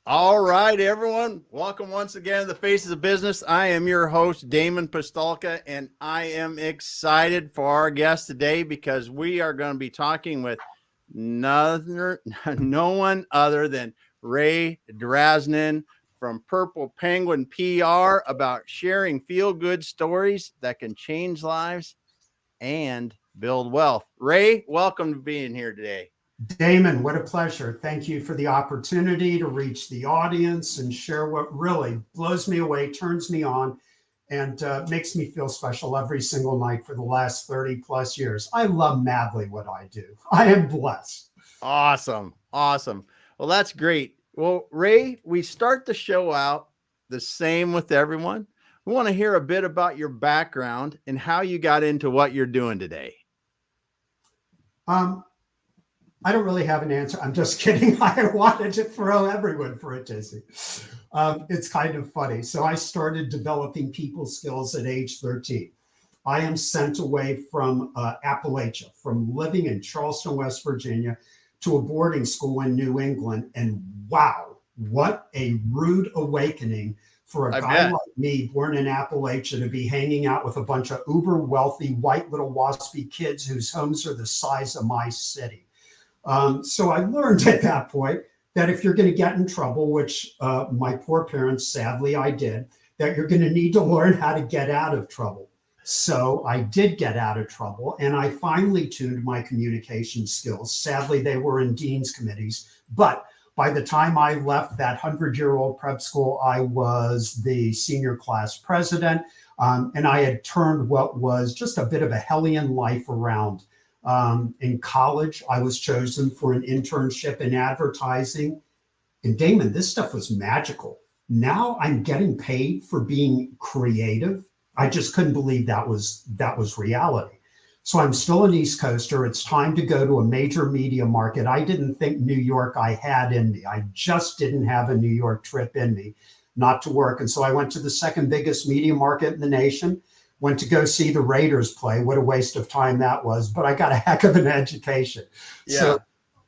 All right, everyone. Welcome once again to the Faces of Business. I am your host, Damon Pistolka, and I am excited for our guest today because we are going to be talking with no one other than Ray Drasnin from Purple Penguin PR about sharing feel-good stories that can change lives and build wealth. Ray, welcome to being here today. Damon, what a pleasure. Thank you for the opportunity to reach the audience and share what really blows me away, turns me on, and makes me feel special every single night for the last 30 plus years. I love madly what I do. I am blessed. Awesome. Awesome. Well, that's great. Well, Ray, we start the show out the same with everyone. We want to hear a bit about your background and how you got into what you're doing today. Um, I don't really have an answer. I'm just kidding. I wanted to throw everyone for a tizzy. It's kind of funny. So I started developing people skills at age 13. I am sent away from Appalachia, from living in Charleston, West Virginia, to a boarding school in New England. And wow, what a rude awakening for a I guy bet. like me, born in Appalachia, to be hanging out with a bunch of uber wealthy, white little waspy kids whose homes are the size of my city. So I learned at that point that if you're going to get in trouble, which my poor parents, sadly, I did, that you're going to need to learn how to get out of trouble. So I did get out of trouble and I finally tuned my communication skills. Sadly, they were in dean's committees. But by the time I left that 100-year-old prep school, I was the senior class president. And I had turned what was just a bit of a hellion life around. In college, I was chosen for an internship in advertising. And Damon, this stuff was magical. Now I'm getting paid for being creative. I just couldn't believe that was reality. So I'm still an East Coaster. It's time to go to a major media market. I didn't think New York I had in me. I just didn't have a New York trip in me, not to work. And so I went to the second biggest media market in the nation, went to go see the Raiders play. What a waste of time that was, but I got a heck of an education. So Yeah.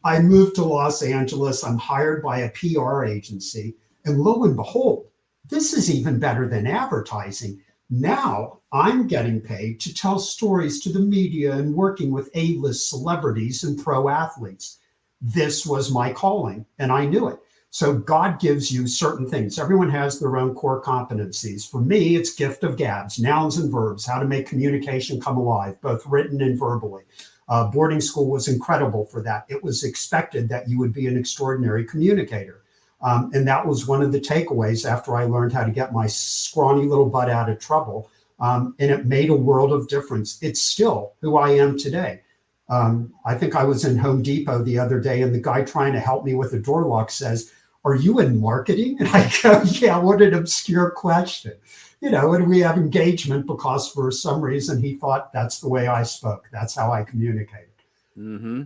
I moved to Los Angeles. I'm hired by a PR agency. And lo and behold, this is even better than advertising. Now I'm getting paid to tell stories to the media and working with A-list celebrities and pro athletes. This was my calling, and I knew it. So God gives you certain things. Everyone has their own core competencies. For me, it's gift of gabs, nouns and verbs, how to make communication come alive, both written and verbally. Boarding school was incredible for that. It was expected that you would be an extraordinary communicator. And that was one of the takeaways after I learned how to get my scrawny little butt out of trouble. And it made a world of difference. It's still who I am today. I think I was in Home Depot the other day, and the guy trying to help me with a door lock says, "Are you in marketing?" And I go, "Yeah, what an obscure question." And we have engagement because for some reason he thought that's the way I spoke. That's how I communicated. Mm-hmm.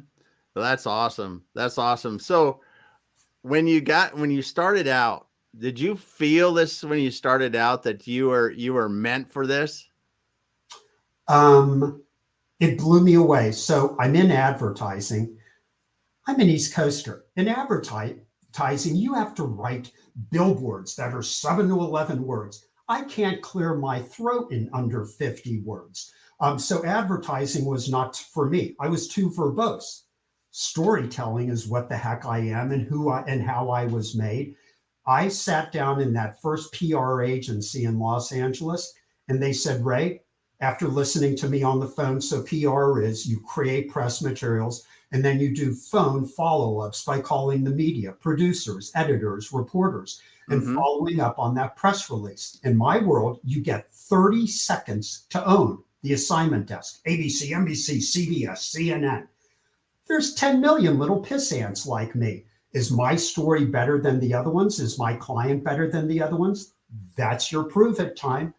Well, that's awesome. That's awesome. So when you started out, did you feel this when you started out that you were meant for this? Um, it blew me away. So I'm in advertising. I'm an East Coaster. In advertising, you have to write billboards that are 7 to 11 words. I can't clear my throat in under 50 words. So advertising was not for me. I was too verbose. Storytelling is what the heck I am and who I and how I was made. I sat down in that first PR agency in Los Angeles, and they said, "Ray, after listening to me on the phone, so PR is you create press materials and then you do phone follow ups by calling the media, producers, editors, reporters, and Mm-hmm. following up on that press release. In my world, you get 30 seconds to own the assignment desk: ABC, NBC, CBS, CNN. There's 10 million little piss ants like me. Is my story better than the other ones? Is my client better than the other ones? That's your prove it time.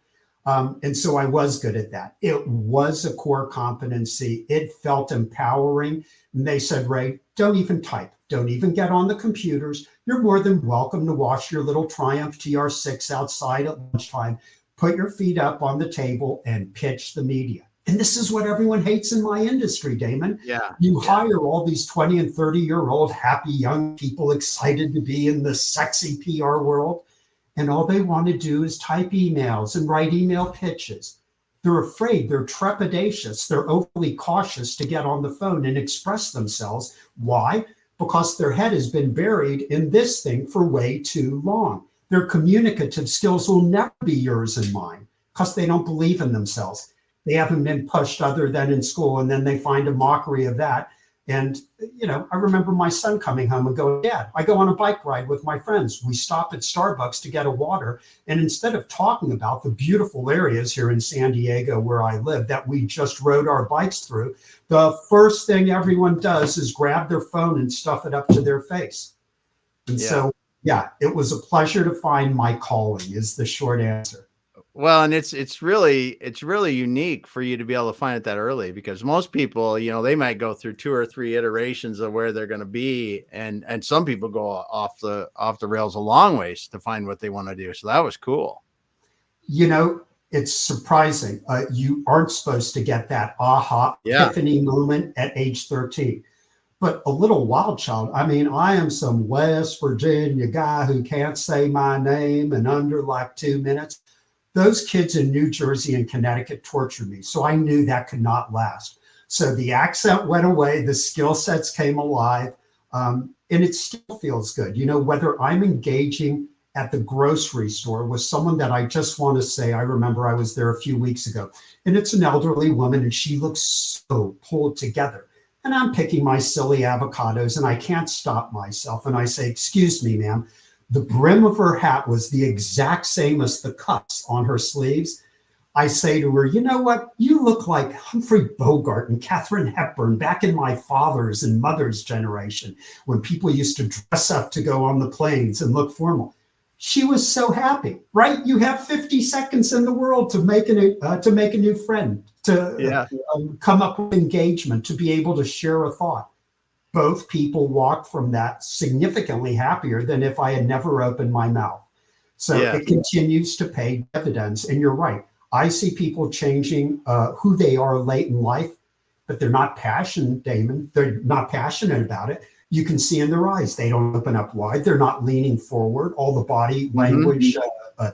And so I was good at that. It was a core competency. It felt empowering. And they said, "Ray, don't even type. Don't even get on the computers. You're more than welcome to wash your little Triumph TR6 outside at lunchtime. Put your feet up on the table and pitch the media." And this is what everyone hates in my industry, Damon. Yeah. You Yeah. hire all these 20 and 30-year-old happy young people excited to be in the sexy PR world. And all they want to do is type emails and write email pitches. They're afraid, they're trepidatious, they're overly cautious to get on the phone and express themselves. Why? Because their head has been buried in this thing for way too long. Their communicative skills will never be yours and mine because they don't believe in themselves. They haven't been pushed other than in school, and then they find a mockery of that. And, I remember my son coming home and going, Dad, I go on a bike ride with my friends. We stop at Starbucks to get a water. And instead of talking about the beautiful areas here in San Diego where I live that we just rode our bikes through, the first thing everyone does is grab their phone and stuff it up to their face. And so, yeah, it was a pleasure to find my calling is the short answer. Well, and it's really unique for you to be able to find it that early, because most people, they might go through 2 or 3 iterations of where they're going to be, and some people go off the rails a long ways to find what they want to do. So that was cool. It's surprising. You aren't supposed to get that aha epiphany moment at age 13. But a little wild child, I mean, I am some West Virginia guy who can't say my name in under like 2 minutes. Those kids in New Jersey and Connecticut tortured me. So I knew that could not last. So the accent went away, the skill sets came alive, and it still feels good. Whether I'm engaging at the grocery store with someone that I just want to say, I remember I was there a few weeks ago, and it's an elderly woman and she looks so pulled together. And I'm picking my silly avocados and I can't stop myself. And I say, excuse me, ma'am. The brim of her hat was the exact same as the cuffs on her sleeves. I say to her, you know what? You look like Humphrey Bogart and Katharine Hepburn back in my father's and mother's generation when people used to dress up to go on the planes and look formal. She was so happy, right? You have 50 seconds in the world to make a new friend, to come up with engagement, to be able to share a thought. Both people walked from that significantly happier than if I had never opened my mouth. So it continues to pay dividends. And you're right. I see people changing who they are late in life, but they're not passionate, Damon. They're not passionate about it. You can see in their eyes, they don't open up wide. They're not leaning forward. All the body language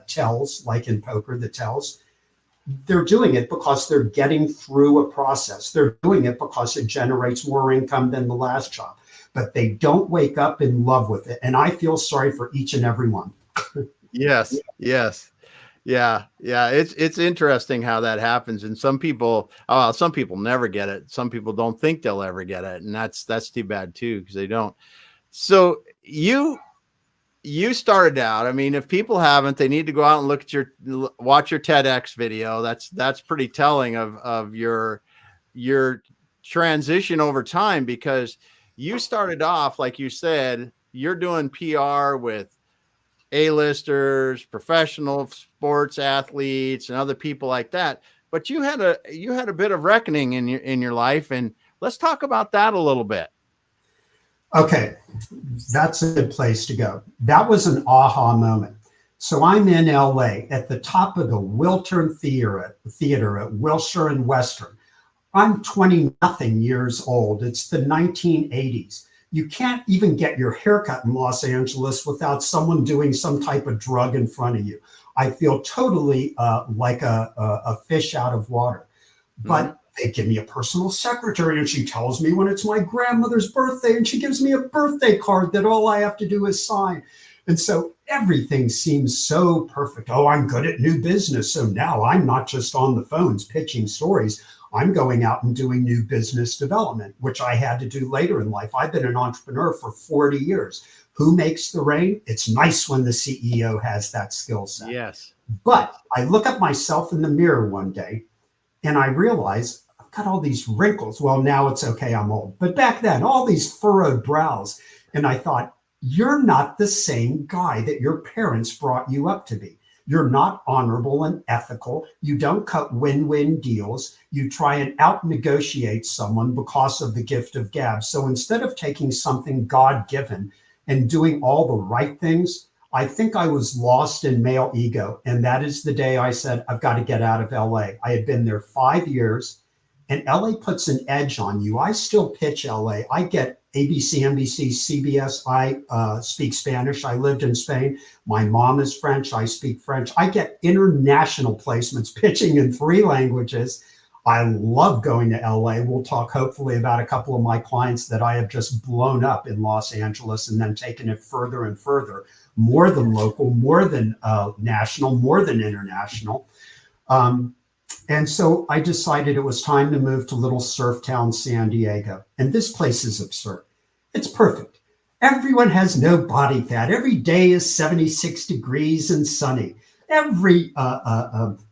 tells, like in poker, the tells. They're doing it because they're getting through a process. They're doing it because it generates more income than the last job, but they don't wake up in love with it. And I feel sorry for each and every one. Yes. Yeah. It's interesting how that happens. And some people never get it. Some people don't think they'll ever get it. And that's too bad too, because they don't. So you started out, I mean, if people haven't, they need to go out and watch your TEDx video. That's pretty telling of your transition over time, because you started off, like you said, you're doing PR with A-listers, professional sports athletes, and other people like that. But you had a bit of reckoning in your life, and let's talk about that a little bit. Okay, that's a good place to go. That was an aha moment. So I'm in LA at the top of the Wiltern Theater at Wilshire and Western. I'm 20-nothing years old. It's the 1980s. You can't even get your haircut in Los Angeles without someone doing some type of drug in front of you. I feel totally like a fish out of water. But they give me a personal secretary and she tells me when it's my grandmother's birthday and she gives me a birthday card that all I have to do is sign. And so everything seems so perfect. Oh, I'm good at new business. So now I'm not just on the phones pitching stories. I'm going out and doing new business development, which I had to do later in life. I've been an entrepreneur for 40 years. Who makes the rain? It's nice when the CEO has that skill set. Yes. But I look at myself in the mirror one day and I realize I've got all these wrinkles. Well, now it's okay, I'm old. But back then, all these furrowed brows. And I thought, you're not the same guy that your parents brought you up to be. You're not honorable and ethical. You don't cut win-win deals. You try and out-negotiate someone because of the gift of gab. So instead of taking something God-given and doing all the right things, I think I was lost in male ego. And that is the day I said, I've got to get out of LA. I had been there 5 years, and LA puts an edge on you. I still pitch LA. I get ABC, NBC, CBS. I speak Spanish. I lived in Spain. My mom is French. I speak French. I get international placements pitching in 3 languages. I love going to LA. We'll talk hopefully about a couple of my clients that I have just blown up in Los Angeles and then taken it further and further, more than local, more than national, more than international. Um, and so I decided it was time to move to little surf town San Diego. And this place is absurd. It's perfect. Everyone has no body fat. Every day is 76 degrees and sunny. Every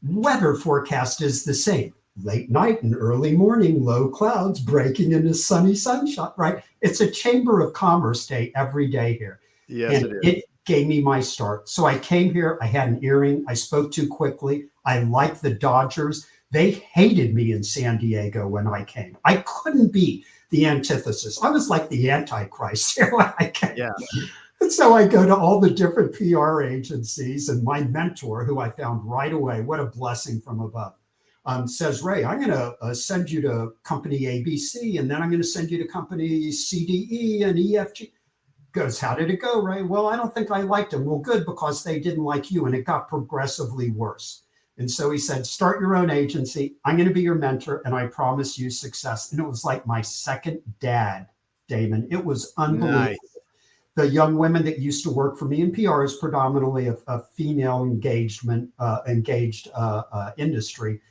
weather forecast is the same. Late night and early morning, low clouds breaking into sunny sunshine, right? It's a chamber of commerce day every day here. Yes, And it is. it gave me my start. So I came here, I had an earring, I spoke too quickly. I liked the Dodgers. They hated me in San Diego when I came. I couldn't be the antithesis. I was like the Antichrist here when I came. Yeah. And so I go to all the different PR agencies, and my mentor, who I found right away, what a blessing from above, says, Ray, I'm going to send you to company ABC, and then I'm going to send you to company CDE and EFG. Goes, how did it go, Ray? Well, I don't think I liked them. Well, good, because they didn't like you, and it got progressively worse. And so he said, start your own agency. I'm going to be your mentor, and I promise you success. And it was like my second dad, Damon. It was unbelievable. Nice. The young women that used to work for me in PR is predominantly a female engaged industry.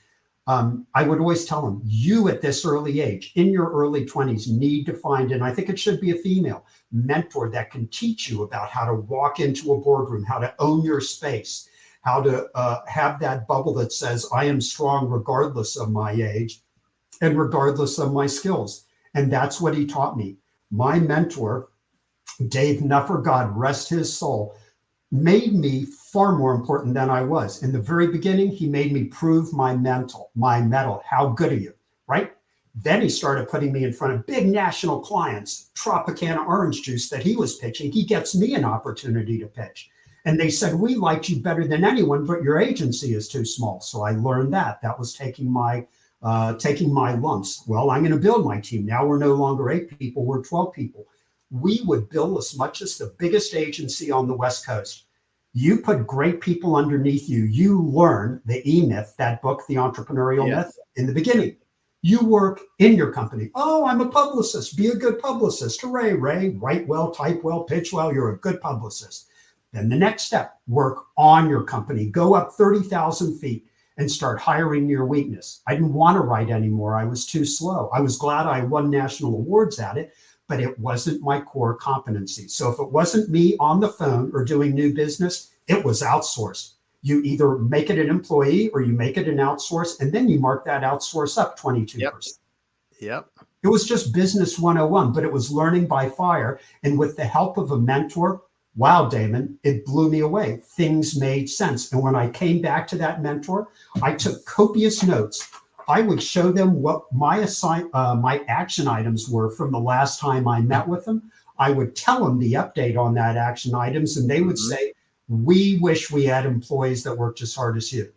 I would always tell them, you at this early age, in your early 20s, need to find, and I think it should be a female mentor that can teach you about how to walk into a boardroom, how to own your space, how to have that bubble that says, I am strong regardless of my age and regardless of my skills. And that's what he taught me. My mentor, Dave Nuffer, God rest his soul, made me far more important than I was. In the very beginning, he made me prove my mettle. How good are you, right? Then he started putting me in front of big national clients, Tropicana orange juice that he was pitching. He gets me an opportunity to pitch. And they said, we liked you better than anyone, but your agency is too small. So I learned that. That was taking my lumps. Well, I'm going to build my team. Now we're no longer 8 people, we're 12 people. We would bill as much as the biggest agency on the West Coast. You put great people underneath you. You learn the E-Myth, that book, The Entrepreneurial Myth, in the beginning. You work in your company. Oh, I'm a publicist. Be a good publicist. Hooray, Ray. Write well, type well, pitch well. You're a good publicist. Then the next step, work on your company. Go up 30,000 feet and start hiring your weakness. I didn't want to write anymore. I was too slow. I was glad I won national awards at it, but it wasn't my core competency. So if it wasn't me on the phone or doing new business, it was outsourced. You either make it an employee or you make it an outsource, and then you mark that outsource up 22%. Yep. It was just business 101, but it was learning by fire. And with the help of a mentor, wow, Damon, it blew me away. Things made sense. And when I came back to that mentor, I took copious notes. I would show them what my action items were from the last time I met with them. I would tell them the update on that action items, and they would say, we wish we had employees that worked as hard as you.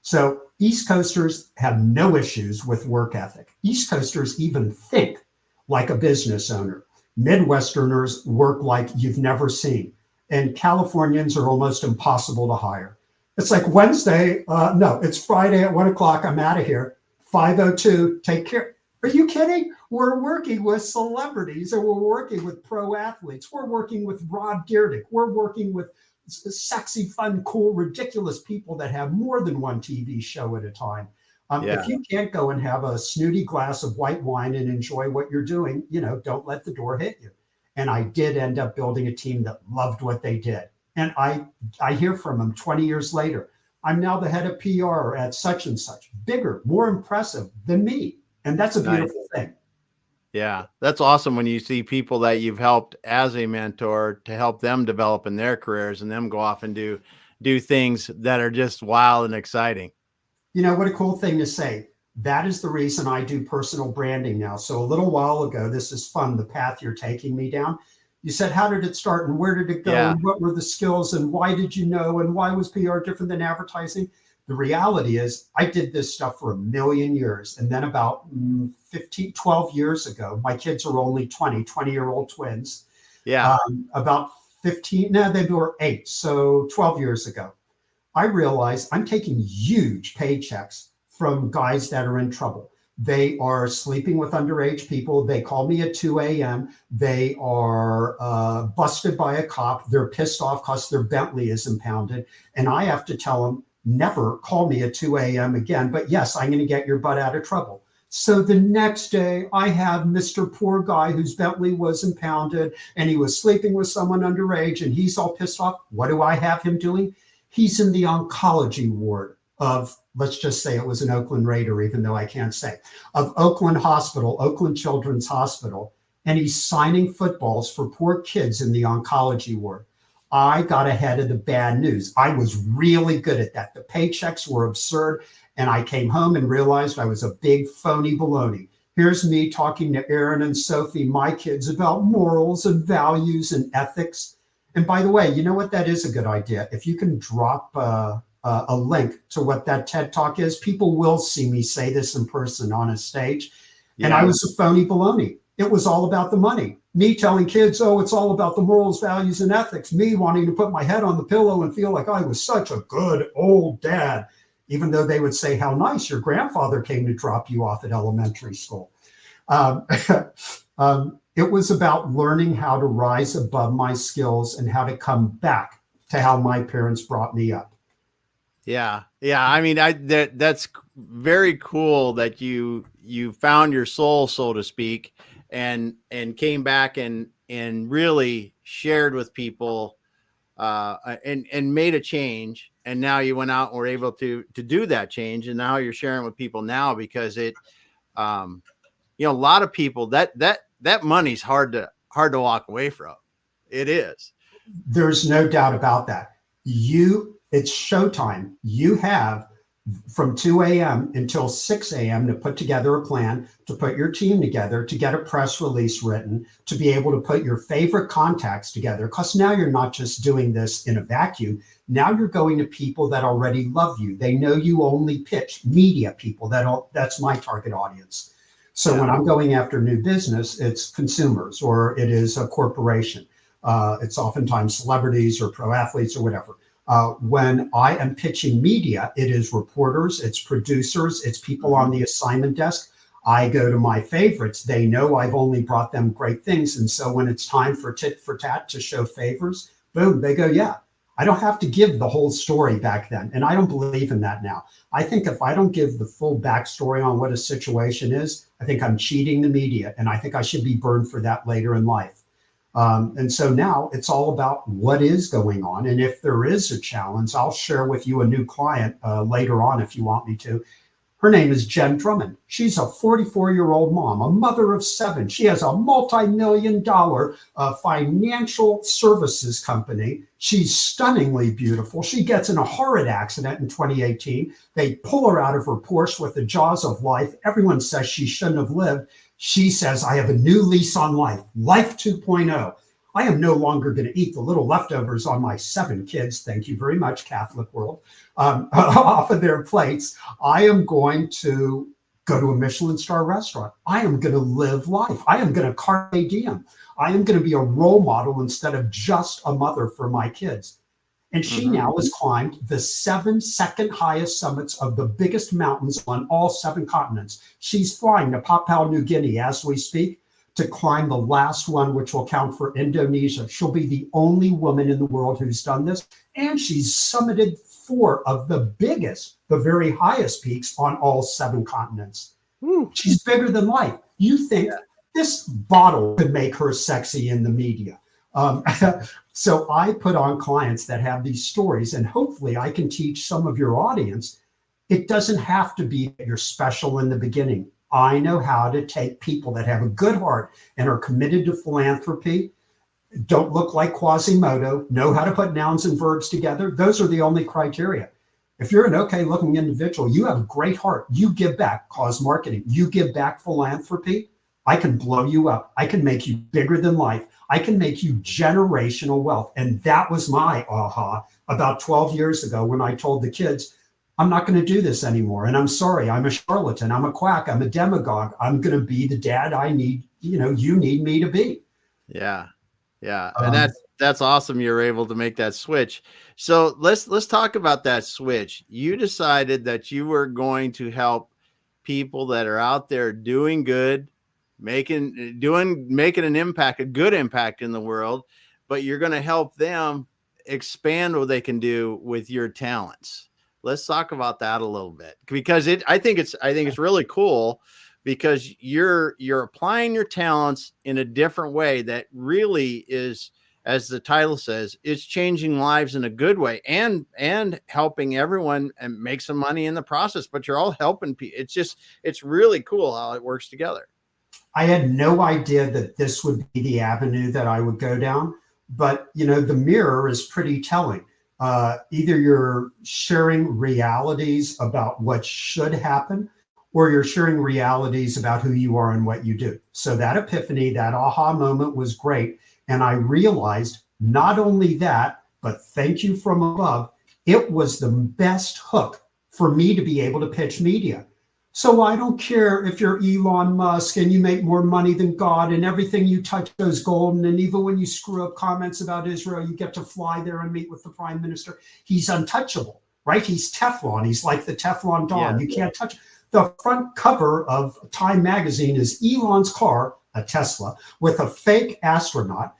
So East Coasters have no issues with work ethic. East Coasters even think like a business owner. Midwesterners work like you've never seen. And Californians are almost impossible to hire. It's like Wednesday. No, it's Friday at 1 o'clock. I'm out of here. 5:02, take care. Are you kidding? We're working with celebrities, and we're working with pro athletes. We're working with Rod Deerdick. We're working with sexy, fun, cool, ridiculous people that have more than one TV show at a time. If you can't go and have a snooty glass of white wine and enjoy what you're doing, don't let the door hit you. And I did end up building a team that loved what they did. And I hear from them 20 years later. I'm now the head of PR at such and such, bigger, more impressive than me. And that's a beautiful thing. Yeah, that's awesome when you see people that you've helped as a mentor to help them develop in their careers and them go off and do things that are just wild and exciting. What a cool thing to say. That is the reason I do personal branding now. So a little while ago, this is fun, the path you're taking me down. You said, how did it start and where did it go Yeah. and what were the skills and why did you know and why was PR different than advertising? The reality is I did this stuff for a million years. And then about 15, 12 years ago, my kids are only 20-year-old twins. Yeah. About 15, no, they were 8. So 12 years ago, I realized I'm taking huge paychecks from guys that are in trouble. They are sleeping with underage people. They call me at 2 a.m. They are busted by a cop. They're pissed off because their Bentley is impounded. And I have to tell them, never call me at 2 a.m. again. But yes, I'm going to get your butt out of trouble. So the next day, I have Mr. Poor Guy whose Bentley was impounded and he was sleeping with someone underage and he's all pissed off. What do I have him doing? He's in the oncology ward of, let's just say it was an Oakland Raider, even though I can't say, of Oakland Hospital, Oakland Children's Hospital, and he's signing footballs for poor kids in the oncology ward. I got ahead of the bad news. I was really good at that. The paychecks were absurd, and I came home and realized I was a big phony baloney. Here's me talking to Aaron and Sophie, my kids, about morals and values and ethics. And by the way, you know what? That is a good idea. If you can drop a link to what that TED Talk is, people will see me say this in person on a stage. Yeah. And I was a phony baloney. It was all about the money. Me telling kids, oh, it's all about the morals, values, and ethics. Me wanting to put my head on the pillow and feel like I was such a good old dad, even though they would say how nice your grandfather came to drop you off at elementary school. It was about learning how to rise above my skills and how to come back to how my parents brought me up. Yeah. Yeah. I mean, that's very cool that you found your soul, so to speak, and came back and really shared with people, and made a change. And now you went out and were able to do that change. And now you're sharing with people now because it, a lot of people that money's hard to walk away from. It is. There's no doubt about that. It's showtime. You have from 2 a.m. until 6 a.m. to put together a plan, to put your team together, to get a press release written, to be able to put your favorite contacts together. Because now you're not just doing this in a vacuum. Now you're going to people that already love you. They know you only pitch media people. That's my target audience. So when I'm going after new business, it's consumers or it is a corporation. It's oftentimes celebrities or pro athletes or whatever. When I am pitching media, it is reporters, it's producers, it's people on the assignment desk. I go to my favorites. They know I've only brought them great things. And so when it's time for tit for tat to show favors, boom, they go, yeah, I don't have to give the whole story back then. And I don't believe in that now. I think if I don't give the full backstory on what a situation is, I think I'm cheating the media. And I think I should be burned for that later in life. And so now it's all about what is going on. And if there is a challenge, I'll share with you a new client later on if you want me to. Her name is Jen Drummond. She's a 44-year-old mom, a mother of 7. She has a multi-million-dollar financial services company. She's stunningly beautiful. She gets in a horrid accident in 2018. They pull her out of her Porsche with the jaws of life. Everyone says she shouldn't have lived. She says, I have a new lease on life, life 2.0. I am no longer going to eat the little leftovers on my 7 kids, thank you very much, Catholic world, off of their plates. I am going to go to a Michelin star restaurant. I am going to live life. I am going to carpe diem. I am going to be a role model instead of just a mother for my kids. And she now has climbed the 7 second highest summits of the biggest mountains on all 7 continents. She's flying to Papua New Guinea as we speak to climb the last one, which will count for Indonesia. She'll be the only woman in the world who's done this. And she's summited 4 of the biggest, the very highest peaks on all 7 continents. She's bigger than life. You think this bottle could make her sexy in the media. So I put on clients that have these stories, and hopefully I can teach some of your audience. It doesn't have to be that you're special in the beginning. I know how to take people that have a good heart and are committed to philanthropy, don't look like Quasimodo, know how to put nouns and verbs together. Those are the only criteria. If you're an okay looking individual, you have a great heart, you give back, cause marketing, you give back philanthropy, I can blow you up. I can make you bigger than life. I can make you generational wealth. And that was my aha about 12 years ago when I told the kids, I'm not going to do this anymore. And I'm sorry, I'm a charlatan, I'm a quack, I'm a demagogue. I'm going to be the dad I need, you need me to be. Yeah. Yeah. And Um, that's awesome. You're able to make that switch. So let's talk about that switch. You decided that you were going to help people that are out there doing good, making an impact, a good impact in the world, but you're going to help them expand what they can do with your talents. Let's talk about that a little bit, because I think it's really cool, because you're applying your talents in a different way that really is, as the title says, it's changing lives in a good way, and helping everyone and make some money in the process. But you're all helping people. It's really cool how it works together. I had no idea that this would be the avenue that I would go down, but the mirror is pretty telling. Either you're sharing realities about what should happen, or you're sharing realities about who you are and what you do. So that epiphany, that aha moment was great. And I realized not only that, but thank you from above, it was the best hook for me to be able to pitch media. So I don't care if you're Elon Musk and you make more money than God and everything you touch goes golden. And even when you screw up comments about Israel, you get to fly there and meet with the prime minister. He's untouchable, right? He's Teflon. He's like the Teflon Don. You can't touch. The front cover of Time magazine is Elon's car, a Tesla, with a fake astronaut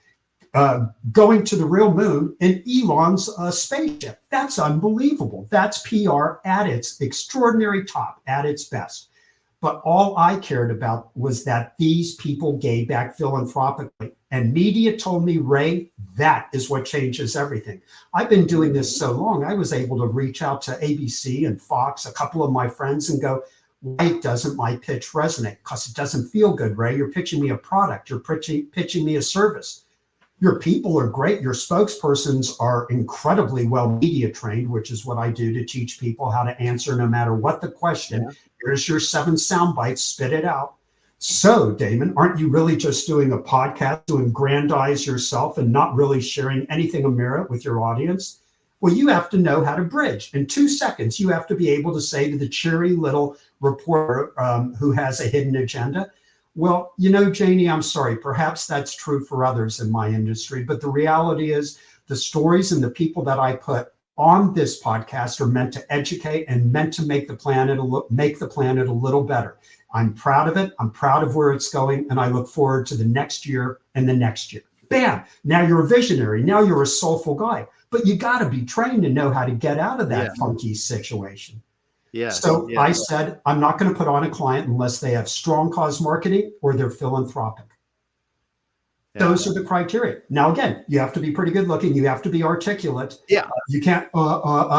going to the real moon in Elon's spaceship. That's unbelievable. That's PR at its extraordinary top, at its best. But all I cared about was that these people gave back philanthropically. And media told me, Ray, that is what changes everything. I've been doing this so long, I was able to reach out to ABC and Fox, a couple of my friends, and go, why doesn't my pitch resonate? Because it doesn't feel good, Ray. You're pitching me a product. You're pitching me a service. Your people are great. Your spokespersons are incredibly well media trained, which is what I do to teach people how to answer no matter what the question. Yeah. Here's your 7 sound bites, spit it out. So, Damon, aren't you really just doing a podcast to aggrandize yourself and not really sharing anything of merit with your audience? Well, you have to know how to bridge. In 2 seconds, you have to be able to say to the cheery little reporter who has a hidden agenda, well, Janie, I'm sorry, perhaps that's true for others in my industry, but the reality is the stories and the people that I put on this podcast are meant to educate and meant to make the planet a little better. I'm proud of it. I'm proud of where it's going, and I look forward to the next year and the next year. Bam! Now you're a visionary. Now you're a soulful guy, but you got to be trained to know how to get out of that funky situation. So I said, I'm not going to put on a client unless they have strong cause marketing or they're philanthropic. Those are the criteria. Now, again, you have to be pretty good looking. You have to be articulate. You can't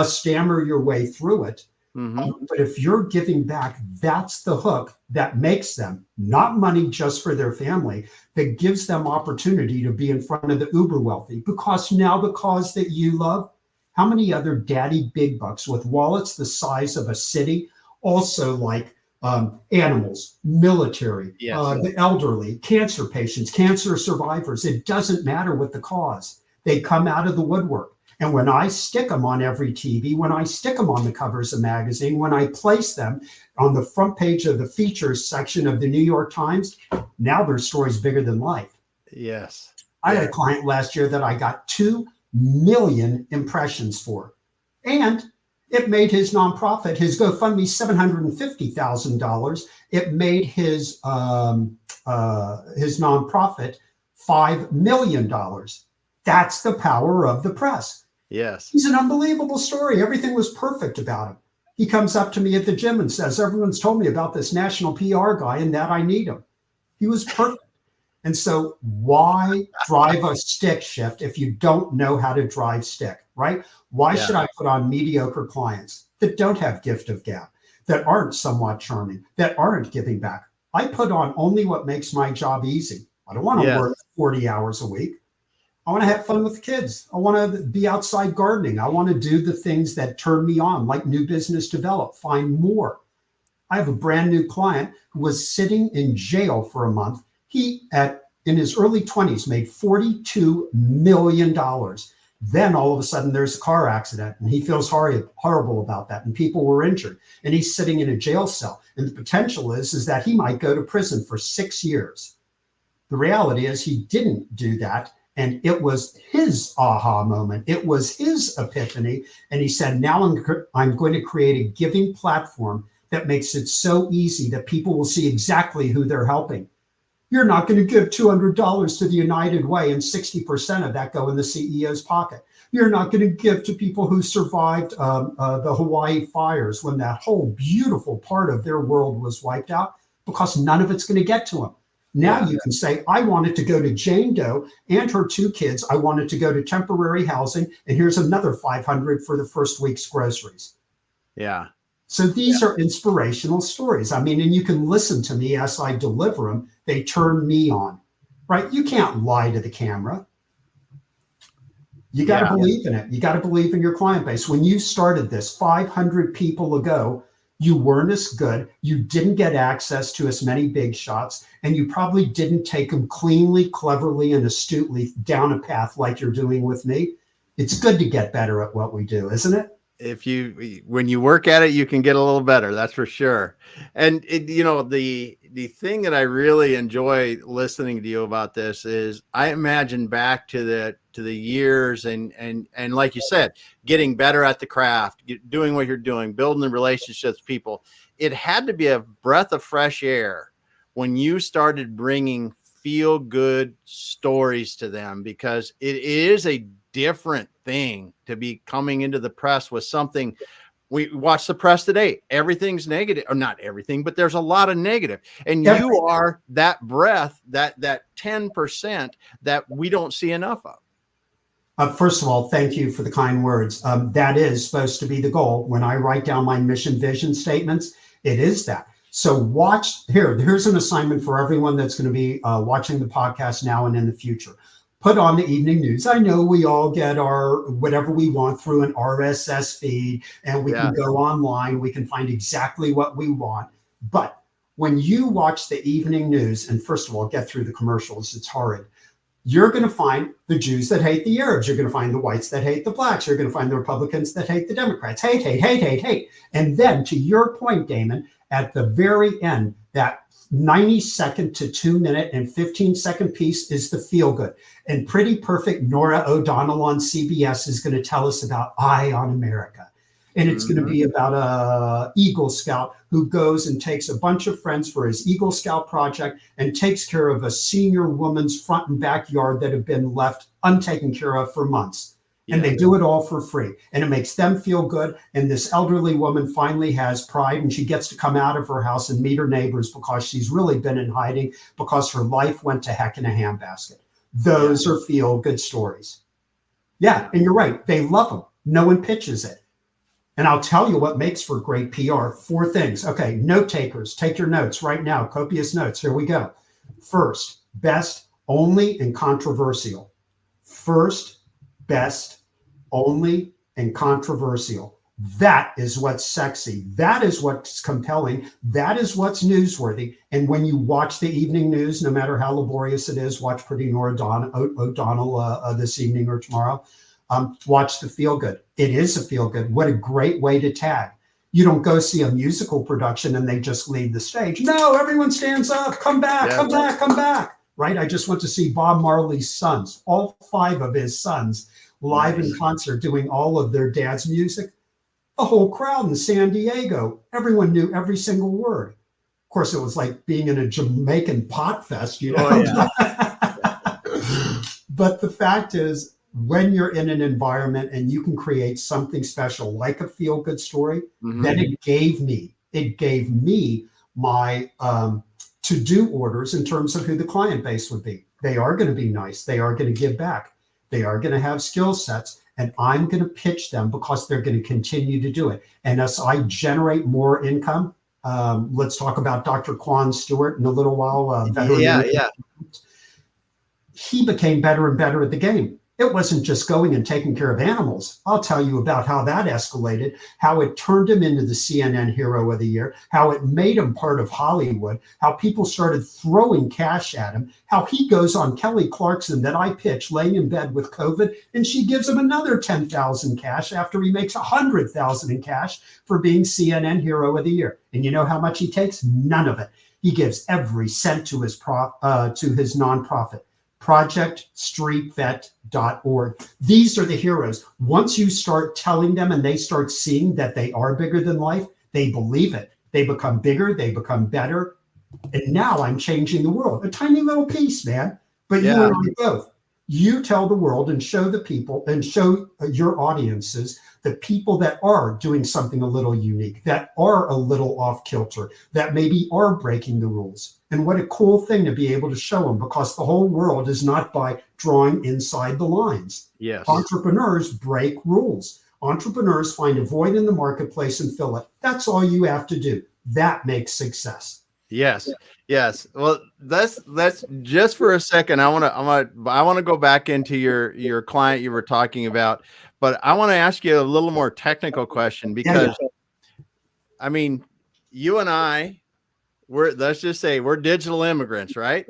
stammer your way through it. But if you're giving back, that's the hook that makes them not money just for their family, that gives them opportunity to be in front of the uber wealthy, because now the cause that you love, how many other daddy big bucks with wallets the size of a city also like animals, military, the elderly, cancer patients, cancer survivors? It doesn't matter what the cause. They come out of the woodwork. And when I stick them on every TV, when I stick them on the covers of magazine, when I place them on the front page of the features section of the New York Times, now their story's bigger than life. Yes. I had a client last year that I got 2 million impressions for. And it made his nonprofit, his GoFundMe, $750,000. It made his nonprofit $5 million. That's the power of the press. Yes. He's an unbelievable story. Everything was perfect about him. He comes up to me at the gym and says, everyone's told me about this national PR guy and that I need him. He was perfect. And so why drive a stick shift if you don't know how to drive stick, right? Why should I put on mediocre clients that don't have gift of gab, that aren't somewhat charming, that aren't giving back? I put on only what makes my job easy. I don't want to work 40 hours a week. I want to have fun with the kids. I want to be outside gardening. I want to do the things that turn me on, like new business develop, find more. I have a brand new client who was sitting in jail for a month. He, at in his early 20s, made $42 million. Then all of a sudden there's a car accident and he feels horrible about that. And people were injured and he's sitting in a jail cell. And the potential is that he might go to prison for 6 years. The reality is he didn't do that. And it was his aha moment. It was his epiphany. And he said, now I'm going to create a giving platform that makes it so easy that people will see exactly who they're helping. You're not going to give $200 to the United Way and 60% of that go in the CEO's pocket. You're not going to give to people who survived the Hawaii fires when that whole beautiful part of their world was wiped out, because none of it's going to get to them. Now you can say, I wanted to go to Jane Doe and her 2 kids. I wanted to go to temporary housing, and here's another $500 for the first week's groceries. Yeah. So these are inspirational stories. I mean, and you can listen to me as I deliver them. They turn me on, right? You can't lie to the camera. You got to believe in it. You got to believe in your client base. When you started this 500 people ago, you weren't as good. You didn't get access to as many big shots, and you probably didn't take them cleanly, cleverly, and astutely down a path like you're doing with me. It's good to get better at what we do, isn't it? When you work at it, you can get a little better. That's for sure. And the thing that I really enjoy listening to you about this is I imagine back to the years and like you said, getting better at the craft, doing what you're doing, building the relationships with people. It had to be a breath of fresh air when you started bringing feel good stories to them, because it is a different thing to be coming into the press with something. We watch the press today. Everything's negative, or not everything, but there's a lot of negative. And you are that breath, that 10% that we don't see enough of. First of all, thank you for the kind words. That is supposed to be the goal. When I write down my mission vision statements, it is that. So here's an assignment for everyone that's going to be watching the podcast now and in the future. Put on the evening news. I know we all get our whatever we want through an RSS feed, and we can go online. We can find exactly what we want. But when you watch the evening news, and first of all, get through the commercials, it's horrid. You're going to find the Jews that hate the Arabs. You're going to find the whites that hate the blacks. You're going to find the Republicans that hate the Democrats. Hate, hate, hate, hate, hate. And then to your point, Damon, at the very end, that 90-second to 2-minute and 15-second piece is the feel good. And Pretty Perfect Nora O'Donnell on CBS is going to tell us about Eye on America. And it's going to be about a Eagle Scout who goes and takes a bunch of friends for his Eagle Scout project and takes care of a senior woman's front and backyard that have been left untaken care of for months. And they do it all for free. And it makes them feel good. And this elderly woman finally has pride, and she gets to come out of her house and meet her neighbors because she's really been in hiding because her life went to heck in a handbasket. Those are feel good stories. Yeah, and you're right. They love them. No one pitches it. And I'll tell you what makes for great PR. 4 things. Okay, note takers, take your notes right now. Copious notes. Here we go. First, best, only, and controversial. First, best, only, and controversial. That is what's sexy. That is what's compelling. That is what's newsworthy. And when you watch the evening news, no matter how laborious it is, watch Pretty Nora O'Donnell this evening or tomorrow. Watch the feel good. It is a feel good. What a great way to tag. You don't go see a musical production and they just leave the stage. No, everyone stands up. Come back, come back, come back. Right? I just went to see Bob Marley's sons, all 5 of his sons, live in concert doing all of their dad's music. The whole crowd in San Diego, everyone knew every single word. Of course, it was like being in a Jamaican pot fest, you know. But the fact is, when you're in an environment and you can create something special like a feel-good story, then it gave me my to-do orders in terms of who the client base would be. They are going to be nice. They are going to give back. They are going to have skill sets, and I'm going to pitch them because they're going to continue to do it. And as I generate more income, let's talk about Dr. Quan Stewart in a little while. He became better and better at the game. It wasn't just going and taking care of animals. I'll tell you about how that escalated, how it turned him into the CNN Hero of the Year, how it made him part of Hollywood, how people started throwing cash at him, how he goes on Kelly Clarkson that I pitch laying in bed with COVID, and she gives him another 10,000 cash after he makes 100,000 in cash for being CNN Hero of the Year. And you know how much he takes? None of it. He gives every cent to his nonprofit. ProjectStreetVet.org. These are the heroes. Once you start telling them and they start seeing that they are bigger than life, they believe it. They become bigger, they become better. And now I'm changing the world. A tiny little piece, man. But you and I both. You tell the world and show the people and show your audiences the people that are doing something a little unique, that are a little off kilter, that maybe are breaking the rules. And what a cool thing to be able to show them, because the whole world is not by drawing inside the lines. Yes. Entrepreneurs break rules. Entrepreneurs find a void in the marketplace and fill it. That's all you have to do. That makes success. Yes. Yes. Well, that's just for a second. I want to go back into your client you were talking about, but I want to ask you a little more technical question, because I mean, you and I, let's just say we're digital immigrants, right?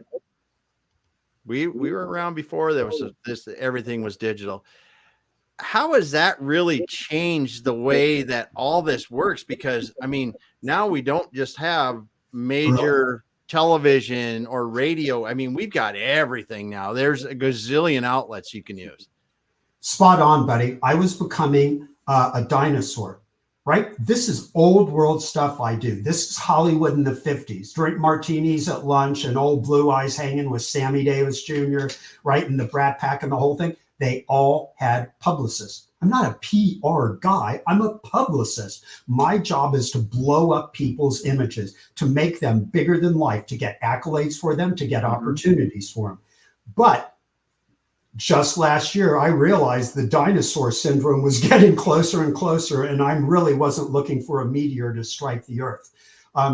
We were around before there was everything was digital. How has that really changed the way that all this works? Because I mean, now we don't just have major television or radio. I mean, we've got everything now. There's a gazillion outlets you can use. Spot on, buddy. I was becoming a dinosaur, right? This is old world stuff I do. This is Hollywood in the 50s. Drink martinis at lunch and old Blue Eyes hanging with Sammy Davis Jr., right? And the Brat Pack and the whole thing. They all had publicists. I'm not a PR guy. I'm a publicist. My job is to blow up people's images, to make them bigger than life, to get accolades for them, to get opportunities for them. But just last year, I realized the dinosaur syndrome was getting closer and closer, and I really wasn't looking for a meteor to strike the earth.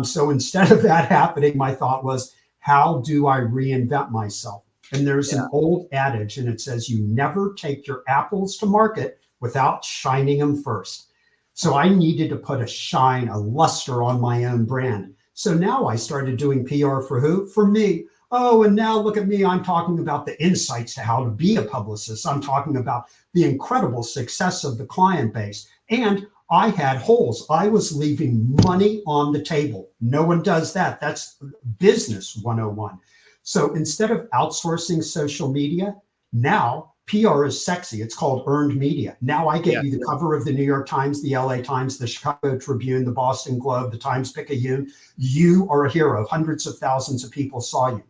So instead of that happening, my thought was, how do I reinvent myself? And there's an old adage, and it says, you never take your apples to market without shining them first. So I needed to put a shine, a luster on my own brand. So now I started doing PR for who? For me. Oh, and now look at me. I'm talking about the insights to how to be a publicist. I'm talking about the incredible success of the client base. And I had holes. I was leaving money on the table. No one does that. That's business 101. So instead of outsourcing social media, now PR is sexy. It's called earned media. Now I get you the cover of the New York Times, the LA Times, the Chicago Tribune, the Boston Globe, the Times-Picayune. You are a hero. Hundreds of thousands of people saw you.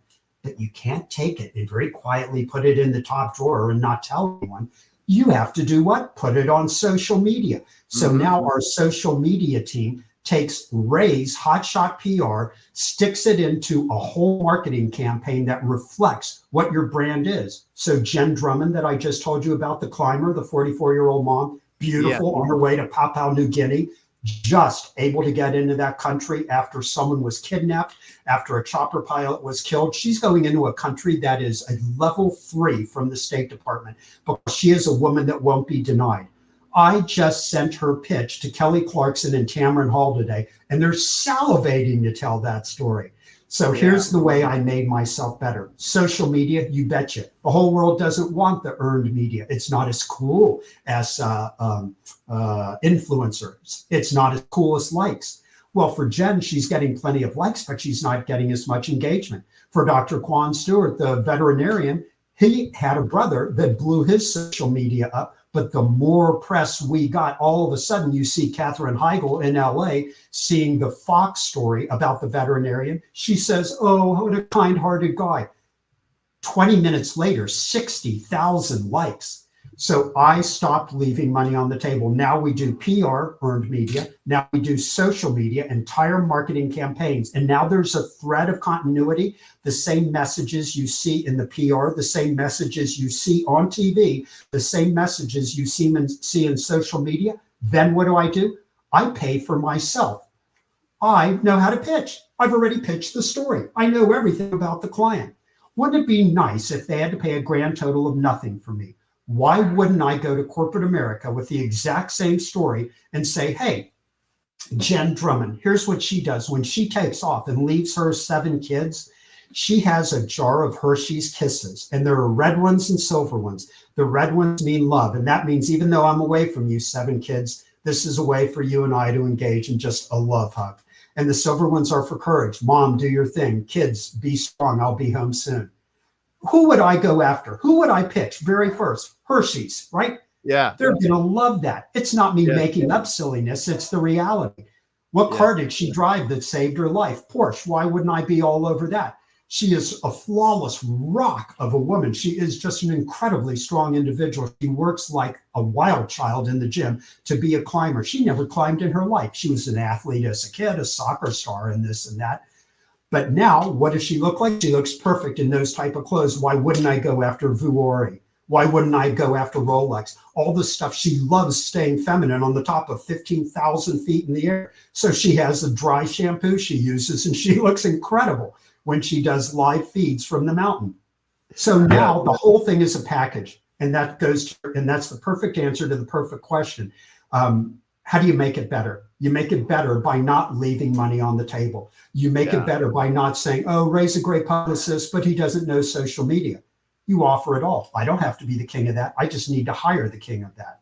But you can't take it and very quietly put it in the top drawer and not tell anyone. You have to do what? Put it on social media. So now our social media team takes Ray's hotshot PR, sticks it into a whole marketing campaign that reflects what your brand is. So Jen Drummond, that I just told you about, the climber, the 44-year-old mom, beautiful, on her way to Papua New Guinea, just able to get into that country after someone was kidnapped, after a chopper pilot was killed. She's going into a country that is a level 3 from the State Department because she is a woman that won't be denied. I just sent her pitch to Kelly Clarkson and Tamron Hall today, and they're salivating to tell that story. So here's the way I made myself better. Social media, you betcha. The whole world doesn't want the earned media. It's not as cool as influencers. It's not as cool as likes. Well, for Jen, she's getting plenty of likes, but she's not getting as much engagement. For Dr. Quan Stewart, the veterinarian, he had a brother that blew his social media up. But the more press we got, all of a sudden you see Katherine Heigl in LA seeing the Fox story about the veterinarian. She says, oh, what a kind-hearted guy. 20 minutes later, 60,000 likes. So I stopped leaving money on the table. Now we do PR, earned media. Now we do social media, entire marketing campaigns. And now there's a thread of continuity. The same messages you see in the PR, the same messages you see on TV, the same messages you see in social media. Then what do? I pay for myself. I know how to pitch. I've already pitched the story. I know everything about the client. Wouldn't it be nice if they had to pay a grand total of nothing for me? Why wouldn't I go to corporate America with the exact same story and say, hey, Jen Drummond, here's what she does. When she takes off and leaves her 7 kids, she has a jar of Hershey's Kisses, and there are red ones and silver ones. The red ones mean love, and that means even though I'm away from you, 7 kids, this is a way for you and I to engage in just a love hug. And the silver ones are for courage. Mom, do your thing. Kids, be strong. I'll be home soon. Who would I go after? Who would I pitch very first? Hershey's, right? Yeah. They're going to love that. It's not me making up silliness. It's the reality. What car did she drive that saved her life? Porsche. Why wouldn't I be all over that? She is a flawless rock of a woman. She is just an incredibly strong individual. She works like a wild child in the gym to be a climber. She never climbed in her life. She was an athlete as a kid, a soccer star, and this and that. But now, what does she look like? She looks perfect in those type of clothes. Why wouldn't I go after Vuori? Why wouldn't I go after Rolex? All the stuff. She loves staying feminine on the top of 15,000 feet in the air. So she has a dry shampoo she uses, and she looks incredible when she does live feeds from the mountain. So now the whole thing is a package, and that goes to, and that's the perfect answer to the perfect question. How do you make it better? You make it better by not leaving money on the table. You make it better by not saying, oh, Ray's a great publicist, but he doesn't know social media. You offer it all. I don't have to be the king of that. I just need to hire the king of that.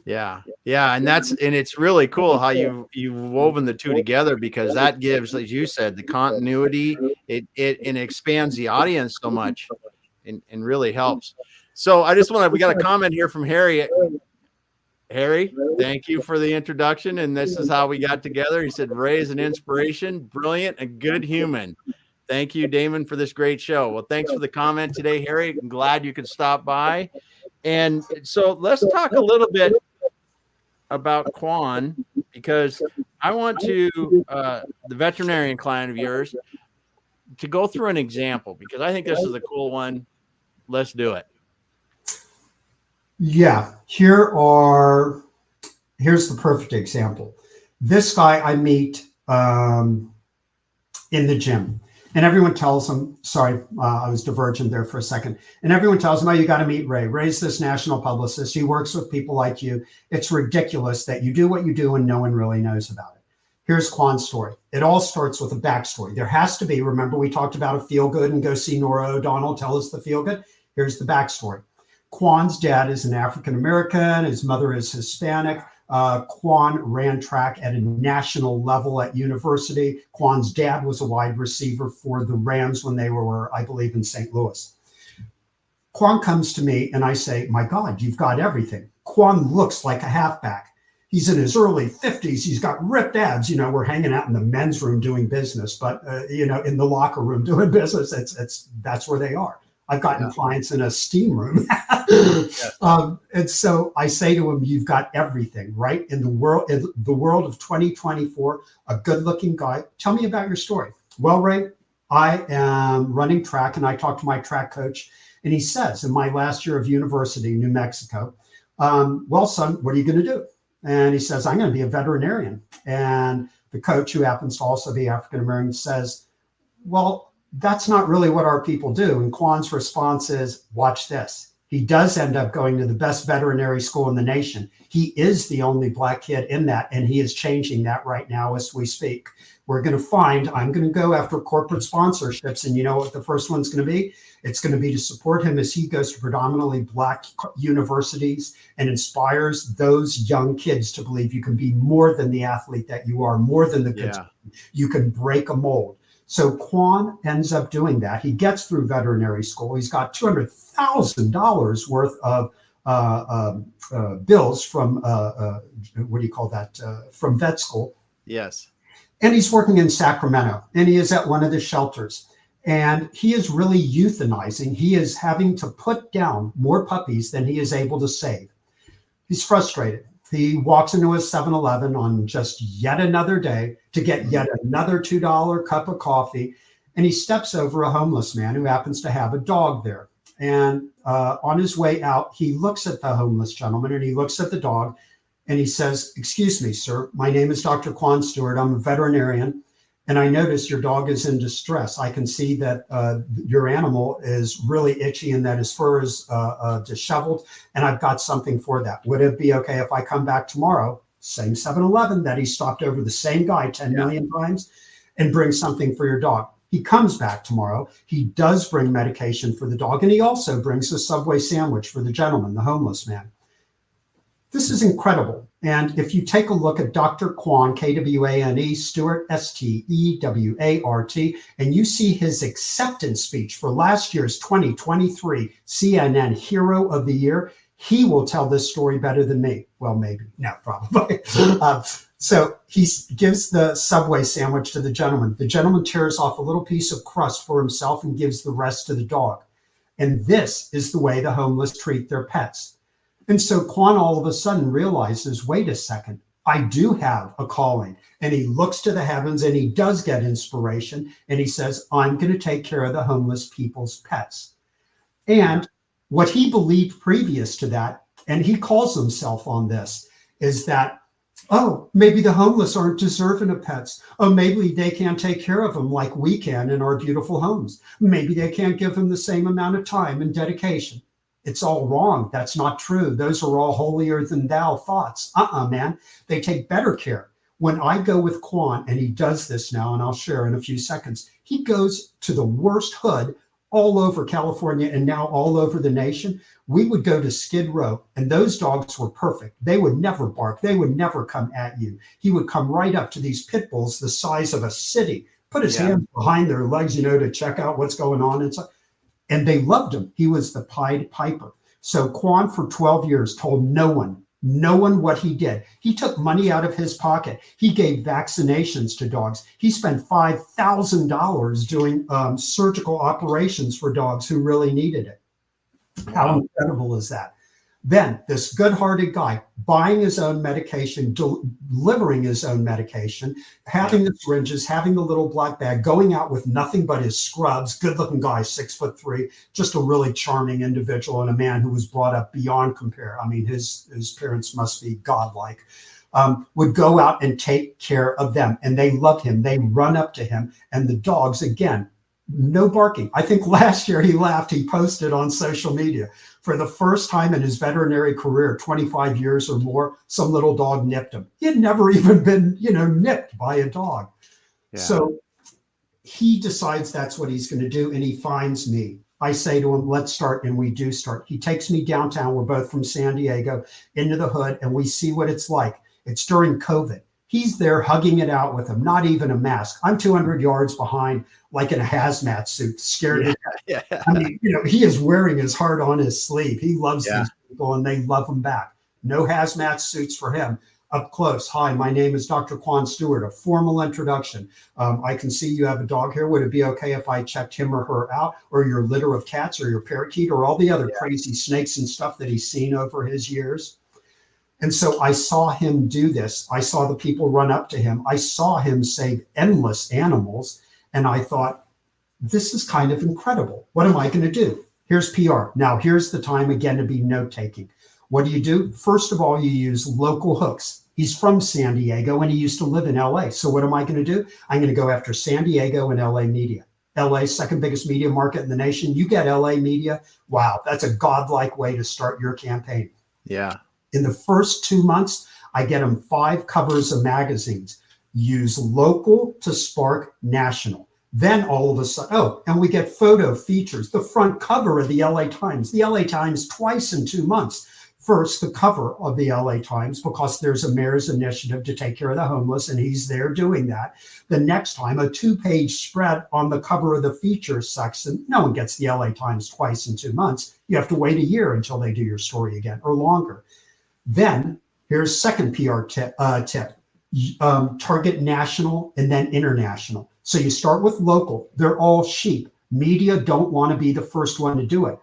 Yeah. And it's really cool how you've woven the two together, because that gives, as you said, the continuity. It expands the audience so much and really helps. So we got a comment here from Harry. Harry, thank you for the introduction. And this is how we got together. He said, Ray is an inspiration, brilliant, and good human. Thank you, Damon, for this great show. Well, thanks for the comment today, Harry. I'm glad you could stop by. And so let's talk a little bit about Quan, because I want to, the veterinarian client of yours, to go through an example, because I think this is a cool one. Let's do it. Yeah, here's the perfect example. This guy I meet in the gym, and everyone tells him, sorry, I was divergent there for a second. And everyone tells him, oh, you got to meet Ray. Ray's this national publicist. He works with people like you. It's ridiculous that you do what you do and no one really knows about it. Here's Quan's story. It all starts with a backstory. There has to be, remember we talked about a feel good and go see Nora O'Donnell, tell us the feel good. Here's the backstory. Quan's dad is an African-American. His mother is Hispanic. Quan ran track at a national level at university. Quan's dad was a wide receiver for the Rams when they were, I believe, in St. Louis. Quan comes to me and I say, my God, you've got everything. Quan looks like a halfback. He's in his early 50s. He's got ripped abs. You know, we're hanging out in the men's room doing business, but, in the locker room doing business, that's where they are. I've gotten clients in a steam room. And so I say to him, you've got everything, right? In the world of 2024, a good looking guy. Tell me about your story. Well, Ray, I am running track, and I talked to my track coach, and he says, in my last year of university, New Mexico, well, son, what are you going to do? And he says, I'm going to be a veterinarian. And the coach, who happens to also be African-American, says, well, that's not really what our people do. And Quan's response is, watch this. He does end up going to the best veterinary school in the nation. He is the only Black kid in that, and he is changing that right now as we speak. I'm going to go after corporate sponsorships. And you know what the first one's going to be? It's going to be to support him as he goes to predominantly Black universities and inspires those young kids to believe you can be more than the athlete that you are, more than the good. You can break a mold. So Quan ends up doing that. He gets through veterinary school. He's got $200,000 worth of bills from, from vet school. Yes. And he's working in Sacramento, and he is at one of the shelters. And he is really euthanizing. He is having to put down more puppies than he is able to save. He's frustrated. He walks into a 7-Eleven on just yet another day to get yet another $2 cup of coffee. And he steps over a homeless man who happens to have a dog there. And on his way out, he looks at the homeless gentleman and he looks at the dog and he says, excuse me, sir, my name is Dr. Quan Stewart. I'm a veterinarian. and I notice your dog is in distress. I can see that your animal is really itchy and that his fur is disheveled, and I've got something for that. Would it be okay if I come back tomorrow, same 7-Eleven that he stopped over the same guy 10 million times, and bring something for your dog? He comes back tomorrow. He does bring medication for the dog, and he also brings a Subway sandwich for the gentleman, the homeless man. This is incredible. And if you take a look at Dr. Kwan, Kwane, Stewart, Stewart, and you see his acceptance speech for last year's 2023 CNN Hero of the Year, he will tell this story better than me. Well, maybe. No, probably. So he gives the Subway sandwich to the gentleman. The gentleman tears off a little piece of crust for himself and gives the rest to the dog. And this is the way the homeless treat their pets. And so Kwan all of a sudden realizes, wait a second, I do have a calling. And he looks to the heavens and he does get inspiration. And he says, I'm going to take care of the homeless people's pets. And what he believed previous to that, and he calls himself on this, is that, oh, maybe the homeless aren't deserving of pets. Oh, maybe they can't take care of them like we can in our beautiful homes. Maybe they can't give them the same amount of time and dedication. It's all wrong. That's not true. Those are all holier than thou thoughts. Man, they take better care. When I go with Kwan, and he does this now, and I'll share in a few seconds, he goes to the worst hood all over California and now all over the nation. We would go to Skid Row, and those dogs were perfect. They would never bark. They would never come at you. He would come right up to these pit bulls the size of a city, put his hands behind their legs, to check out what's going on inside. And they loved him. He was the Pied Piper. So Kwan for 12 years told no one what he did. He took money out of his pocket. He gave vaccinations to dogs. He spent $5,000 doing surgical operations for dogs who really needed it. How incredible is that? Then this good-hearted guy buying his own medication, delivering his own medication, having the syringes, having the little black bag, going out with nothing but his scrubs, good-looking guy, 6'3", just a really charming individual and a man who was brought up beyond compare. I mean, his parents must be godlike. Would go out and take care of them, and they love him. They run up to him, and the dogs, again, no barking. I think last year he posted on social media, for the first time in his veterinary career, 25 years or more, some little dog nipped him. He had never even been, nipped by a dog. Yeah. So he decides that's what he's going to do, and he finds me. I say to him, let's start, and we do start. He takes me downtown. We're both from San Diego, into the hood, and we see what it's like. It's during COVID. He's there hugging it out with him, not even a mask. I'm 200 yards behind, like in a hazmat suit, scared to death. I mean, he is wearing his heart on his sleeve. He loves these people, and they love him back. No hazmat suits for him. Up close. Hi, my name is Dr. Kwan Stewart. A formal introduction. I can see you have a dog here. Would it be okay if I checked him or her out, or your litter of cats, or your parakeet, or all the other crazy snakes and stuff that he's seen over his years? And so I saw him do this. I saw the people run up to him. I saw him save endless animals. And I thought, this is kind of incredible. What am I going to do? Here's PR. Now, here's the time again to be note-taking. What do? First of all, you use local hooks. He's from San Diego, and he used to live in LA. So what am I going to do? I'm going to go after San Diego and LA media. LA's second biggest media market in the nation. You get LA media. Wow, that's a godlike way to start your campaign. Yeah. In the first 2 months, I get him 5 covers of magazines. Use local to spark national. Then all of a sudden, and we get photo features. The front cover of the LA Times. The LA Times twice in 2 months. First, the cover of the LA Times, because there's a mayor's initiative to take care of the homeless, and he's there doing that. The next time, a 2-page spread on the cover of the features section. No one gets the LA Times twice in 2 months. You have to wait a year until they do your story again, or longer. Then here's second PR tip. Target national and then international. So you start with local. They're all sheep. Media don't want to be the first one to do it.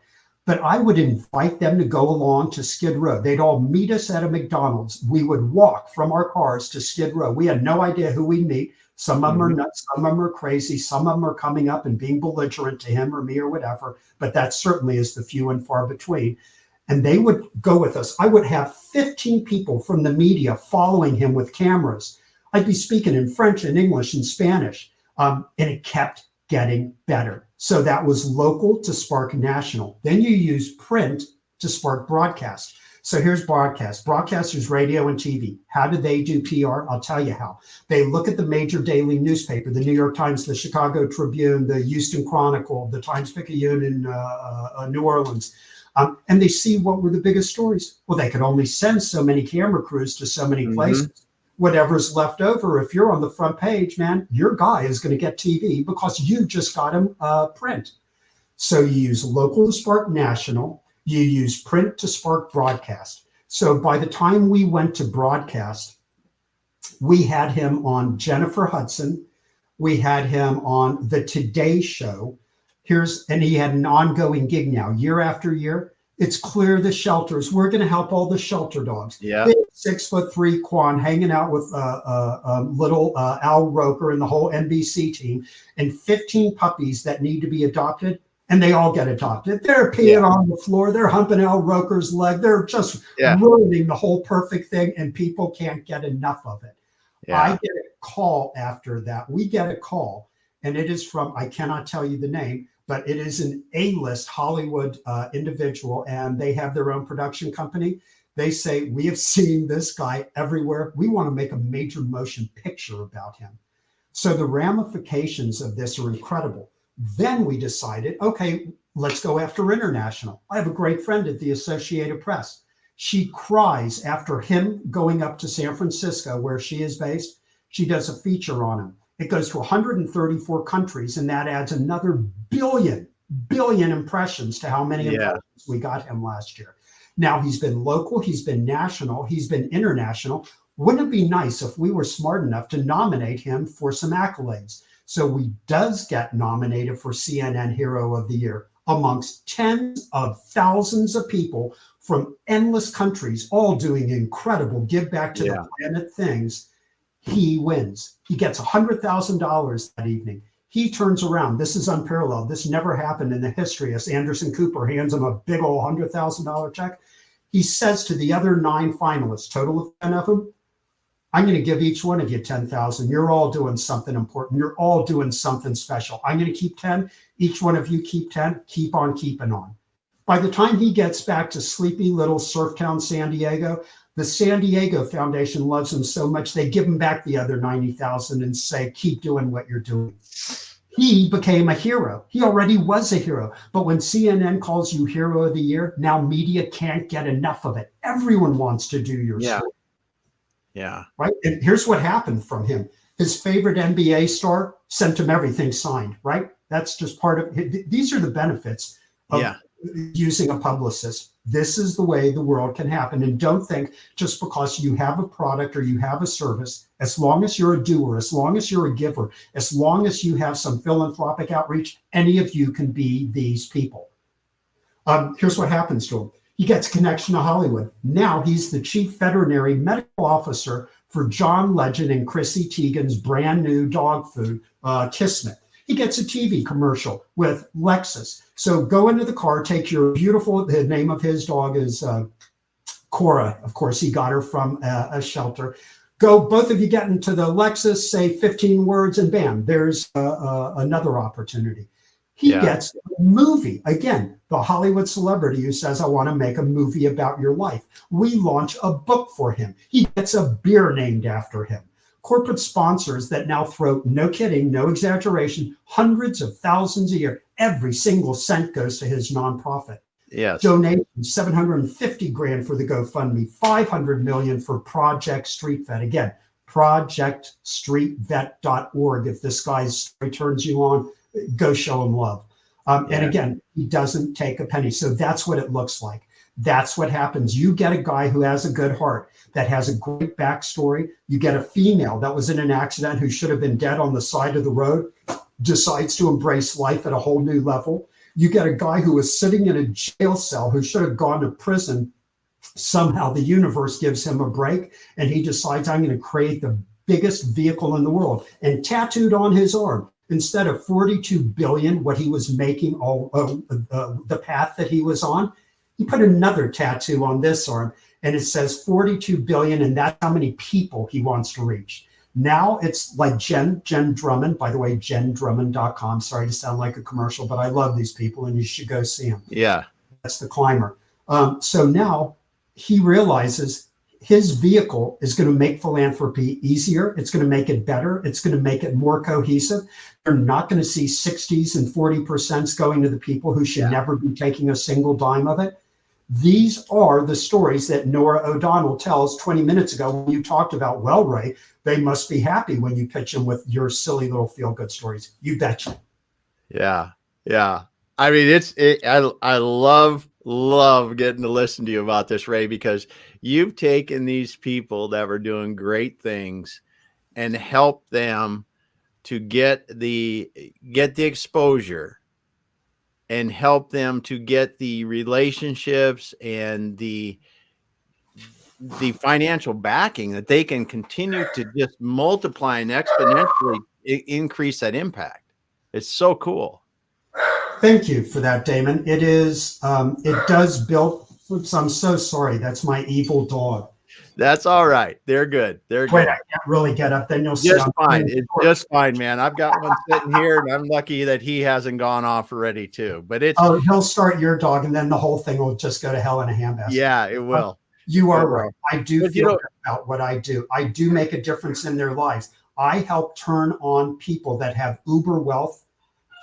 But I would invite them to go along to Skid Row. They'd all meet us at a McDonald's. We would walk from our cars to Skid Row. We had no idea who we'd meet. Some of them are nuts. Some of them are crazy. Some of them are coming up and being belligerent to him or me or whatever. But that certainly is the few and far between. And they would go with us. I would have 15 people from the media following him with cameras. I'd be speaking in French and English and Spanish. And it kept getting better. So that was local to spark national. Then you use print to spark broadcast. So here's broadcast. Broadcasters, radio and TV. How do they do PR? I'll tell you how. They look at the major daily newspaper, the New York Times, the Chicago Tribune, the Houston Chronicle, the Times-Picayune in New Orleans, and they see what were the biggest stories. Well, they could only send so many camera crews to so many places. Whatever's left over, if you're on the front page, man, your guy is going to get TV because you just got him print. So you use local to spark national. You use print to spark broadcast. So by the time we went to broadcast, we had him on Jennifer Hudson. We had him on the Today Show. And he had an ongoing gig now, year after year. It's clear the shelters. We're going to help all the shelter dogs. Yeah. 6'3" Quan hanging out with little Al Roker and the whole NBC team, and 15 puppies that need to be adopted, and they all get adopted. They're peeing on the floor. They're humping Al Roker's leg. They're just ruining the whole perfect thing, and people can't get enough of it. I get a call after that. We get a call, and it is from, I cannot tell you the name, but it is an A-list Hollywood individual, and they have their own production company. They say, we have seen this guy everywhere. We want to make a major motion picture about him. So the ramifications of this are incredible. Then we decided, okay, let's go after international. I have a great friend at the Associated Press. She cries after him going up to San Francisco, where she is based. She does a feature on him. It goes to 134 countries, and that adds another billion impressions to how many impressions we got him last year. Now, he's been local, he's been national, he's been international. Wouldn't it be nice if we were smart enough to nominate him for some accolades? So he does get nominated for CNN Hero of the Year amongst tens of thousands of people from endless countries, all doing incredible give back to the planet things. He wins. He gets $100,000 that evening. He turns around. This is unparalleled. This never happened in the history. As Anderson Cooper hands him a big old $100,000 check, he says to the other 9 finalists, total of 10 of them, I'm going to give each one of you 10,000. You're all doing something important. You're all doing something special. I'm going to keep 10. Each one of you keep 10. Keep on keeping on. By the time he gets back to sleepy little surf town San Diego, the San Diego Foundation loves him so much, they give him back the other 90,000 and say, keep doing what you're doing. He became a hero. He already was a hero. But when CNN calls you Hero of the Year, now media can't get enough of it. Everyone wants to do your story. Yeah. Right. And here's what happened from him. His favorite NBA star sent him everything signed. Right. That's just part of it. These are the benefits of using a publicist. This is the way the world can happen. And don't think just because you have a product or you have a service, as long as you're a doer, as long as you're a giver, as long as you have some philanthropic outreach, any of you can be these people. Here's what happens to him. He gets connection to Hollywood. Now he's the chief veterinary medical officer for John Legend and Chrissy Teigen's brand new dog food, Kismet. He gets a TV commercial with Lexus. So go into the car, take your beautiful, the name of his dog is Cora. Of course, he got her from a shelter. Go, both of you get into the Lexus, say 15 words, and bam, there's another opportunity. He gets a movie. Again, the Hollywood celebrity who says, I want to make a movie about your life. We launch a book for him. He gets a beer named after him. Corporate sponsors that now throw, no kidding, no exaggeration, hundreds of thousands a year. Every single cent goes to his nonprofit. Yes. Donations, 750 grand for the GoFundMe, 500 million for Project Street Vet. Again, projectstreetvet.org. If this guy's story turns you on, go show him love. And again, he doesn't take a penny. So that's what it looks like. That's what happens. You get a guy who has a good heart, that has a great backstory. You get a female that was in an accident who should have been dead on the side of the road, decides to embrace life at a whole new level. You get a guy who was sitting in a jail cell who should have gone to prison. Somehow the universe gives him a break, and he decides, I'm going to create the biggest vehicle in the world. And tattooed on his arm, instead of 42 billion, what he was making, the path that he was on, he put another tattoo on this arm, and it says 42 billion, and that's how many people he wants to reach. Now it's like Jen Drummond, by the way, jendrummond.com. Sorry to sound like a commercial, but I love these people and you should go see them. Yeah. That's the climber. So now he realizes his vehicle is going to make philanthropy easier. It's going to make it better. It's going to make it more cohesive. You're not going to see 60s and 40% going to the people who should never be taking a single dime of it. These are the stories that Nora O'Donnell tells 20 minutes ago when you talked about, well, Ray, they must be happy when you pitch them with your silly little feel-good stories. You betcha. Yeah. Yeah. I mean, I love getting to listen to you about this, Ray, because you've taken these people that were doing great things and helped them to get the exposure and help them to get the relationships and the financial backing that they can continue to just multiply and exponentially increase that impact. It's so cool. Thank you for that, Damon. It is, it does build. Oops, I'm so sorry. That's my evil dog. That's all right. They're good. They're Wait, good. I can't really get up. Then you'll see. Just fine. It's just fine, man. I've got one sitting here, and I'm lucky that he hasn't gone off already too. But it's he'll start your dog, and then the whole thing will just go to hell in a handbasket. Yeah, it will. You are right. I do But feel good about what I do. I do make a difference in their lives. I help turn on people that have uber wealth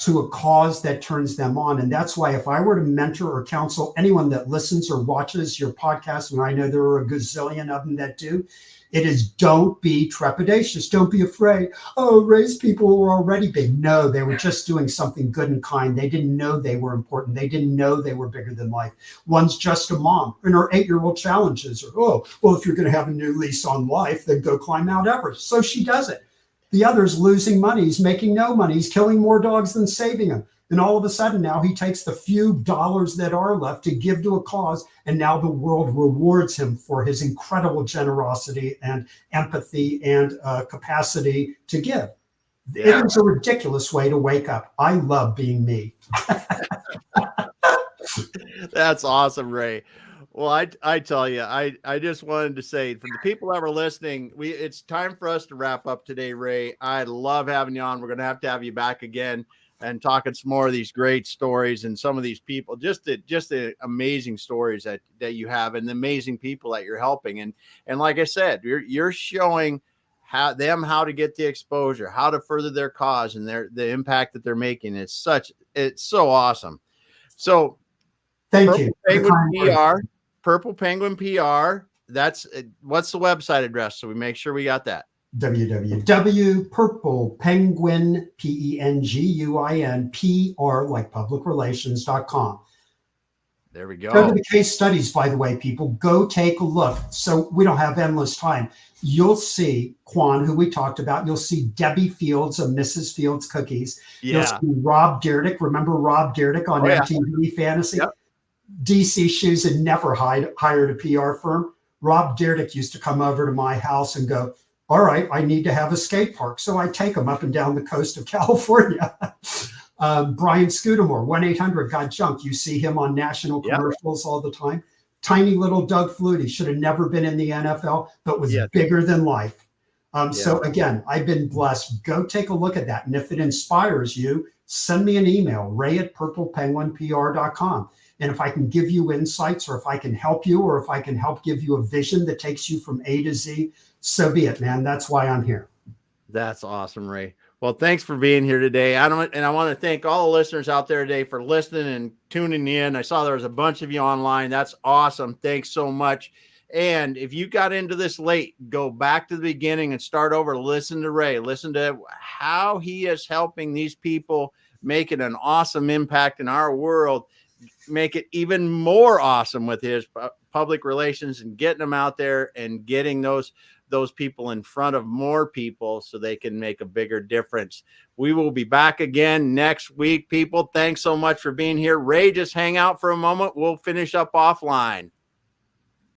to a cause that turns them on. And that's why if I were to mentor or counsel anyone that listens or watches your podcast, and I know there are a gazillion of them that do, it is don't be trepidatious. Don't be afraid. Oh, Ray's people were already big. No, they were just doing something good and kind. They didn't know they were important. They didn't know they were bigger than life. One's just a mom, and her 8-year-old challenges her. Oh, well, if you're going to have a new lease on life, then go climb Mount Everest. So she does it. The other's losing money. He's making no money. He's killing more dogs than saving them. And all of a sudden now he takes the few dollars that are left to give to a cause. And now the world rewards him for his incredible generosity and empathy and capacity to give. Yeah. It is a ridiculous way to wake up. I love being me. That's awesome, Ray. Well, I tell you, I just wanted to say for the people that were listening, it's time for us to wrap up today, Ray. I love having you on. We're going to have you back again and talking some more of these great stories and some of these people, just the amazing stories that you have and the amazing people that you're helping. And like I said, you're showing how to get the exposure, how to further their cause and the impact that they're making. It's so awesome. So thank you. Purple Penguin PR. That's what's the website address? So we make sure we got that. www.purplepenguin, PENGUIN, like publicrelations.com. There we go. Go to the case studies, by the way, people. Go take a look. So we don't have endless time. You'll see Quan, who we talked about. You'll see Debbie Fields of Mrs. Fields Cookies. Yeah. You'll see Rob Dyrdek. Remember Rob Dyrdek on MTV Fantasy? Yep. DC Shoes had never hired a PR firm. Rob Dyrdek used to come over to my house and go, all right, I need to have a skate park. So I take him up and down the coast of California. Brian Scudamore, 1-800-GOT-JUNK. You see him on national commercials all the time. Tiny little Doug Flutie should have never been in the NFL, but was bigger than life. So again, I've been blessed. Go take a look at that. And if it inspires you, send me an email, ray@purplepenguinpr.com. And if I can give you insights, or if I can help you, or if I can help give you a vision that takes you from A to Z, so be it, man. That's why I'm here. That's awesome, Ray. Well, thanks for being here today. I want to thank all the listeners out there today for listening and tuning in. I saw there was a bunch of you online. That's awesome. Thanks so much. And if you got into this late, go back to the beginning and start over. Listen to Ray. Listen to how he is helping these people, making an awesome impact in our world. Make it even more awesome with his public relations and getting them out there and getting those people in front of more people so they can make a bigger difference. We will be back again next week, people. Thanks so much for being here. Ray, just hang out for a moment. We'll finish up offline.